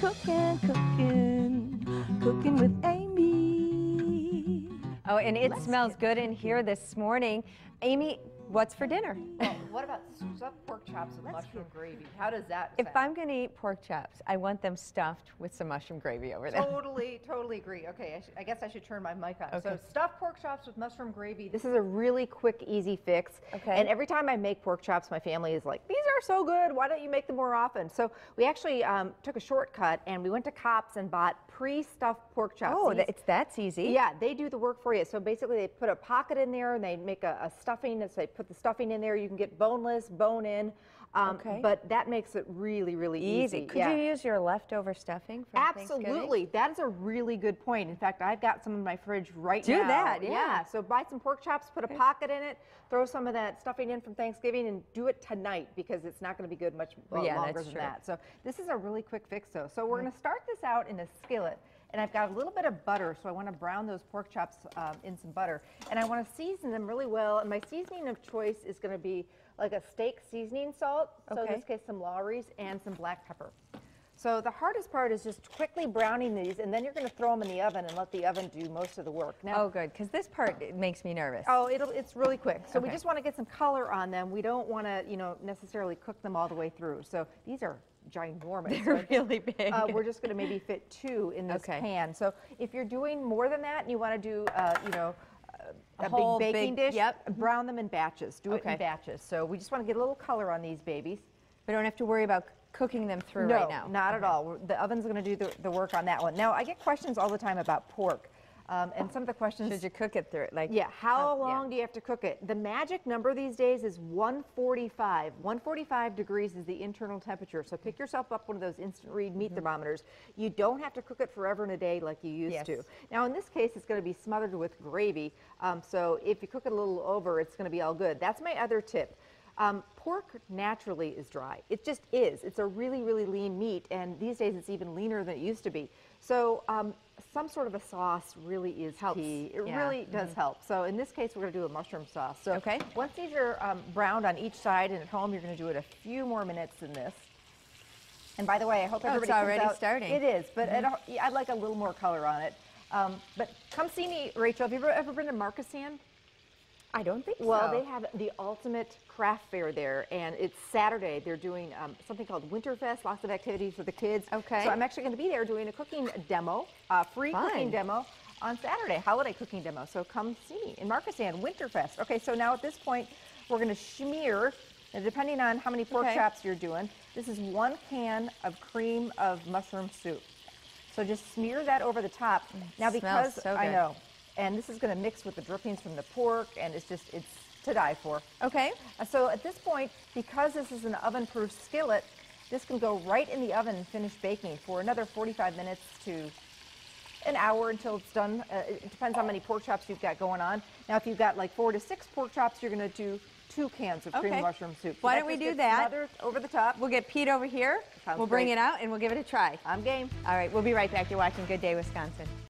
Cooking with Amy. Oh, and it smells good in here this morning. Amy, what's for dinner? Well, what about stuffed pork chops with mushroom gravy? How does that sound? If I'm going to eat pork chops, I want them stuffed with some mushroom gravy over there. Totally agree. Okay, I guess I should turn my mic on. Okay. So stuffed pork chops with mushroom gravy. This is a really quick, easy fix. Okay. And every time I make pork chops, my family is like, these are so good. Why don't you make them more often? So we actually took a shortcut and we went to Kopp's and bought pre-stuffed pork chops. Oh, that's easy. Yeah, they do the work for you. So basically they put a pocket in there and they make a stuffing. And so they put the stuffing in there. You can get boneless, bone in. Okay. But that makes it really, really easy. Could you use your leftover stuffing from Absolutely. Thanksgiving? That is a really good point. In fact, I've got some in my fridge right now. Do that, yeah. So buy some pork chops, put a pocket in it, throw some of that stuffing in from Thanksgiving, and do it tonight because it's not going to be good much longer than that. So this is a really quick fix, though. So we're going to start this out in a skillet. And I've got a little bit of butter, so I want to brown those pork chops in some butter. And I want to season them really well. And my seasoning of choice is going to be like a steak seasoning salt. So in this case, some Lawry's and some black pepper. So the hardest part is just quickly browning these, and then you're going to throw them in the oven and let the oven do most of the work. Now, oh, good, because this part makes me nervous. Oh, it's really quick. So we just want to get some color on them. We don't want to, necessarily cook them all the way through. So these are ginormous. They're really big. We're just going to maybe fit 2 in this pan. So if you're doing more than that and you want to do, a whole big baking dish, yep. brown them in batches. Do it in batches. So we just want to get a little color on these babies. We don't have to worry about cooking them through right now. No, not at all. The oven's going to do the work on that one. Now, I get questions all the time about pork. And some of the questions... Should you cook it through? How long do you have to cook it? The magic number these days is 145. 145 degrees is the internal temperature. So pick yourself up one of those instant read meat thermometers. You don't have to cook it forever and a day like you used to. Now, in this case, it's going to be smothered with gravy. So if you cook it a little over, it's going to be all good. That's my other tip. Pork naturally is dry. It just is. It's a really, really lean meat, and these days it's even leaner than it used to be. So some sort of a sauce really is key. It really does help. So in this case, we're going to do a mushroom sauce. So once these are browned on each side, and at home you're going to do it a few more minutes than this. And by the way, I hope everybody it's already out. starting. It is, but I'd like a little more color on it. But come see me, Rachel. Have you ever been to Markesan? I don't think so. Well, they have the ultimate craft fair there, and it's Saturday. They're doing something called Winterfest, lots of activities for the kids. Okay. So I'm actually going to be there doing a cooking demo, free cooking demo on Saturday, holiday cooking demo. So come see me in Markesan, Winterfest. Okay, so now at this point, we're going to smear, and depending on how many pork chops you're doing, this is 1 can of cream of mushroom soup. So just smear that over the top. Now because, so good. I know. And this is going to mix with the drippings from the pork, and it's to die for. Okay. So at this point, because this is an oven-proof skillet, this can go right in the oven and finish baking for another 45 minutes to an hour until it's done. It depends how many pork chops you've got going on. Now, if you've got like 4 to 6 pork chops, you're going to do 2 cans of cream of mushroom soup. So why don't we do that? Smothered over the top. We'll get Pete over here. We'll bring it out, and we'll give it a try. I'm game. All right, we'll be right back. You're watching Good Day Wisconsin.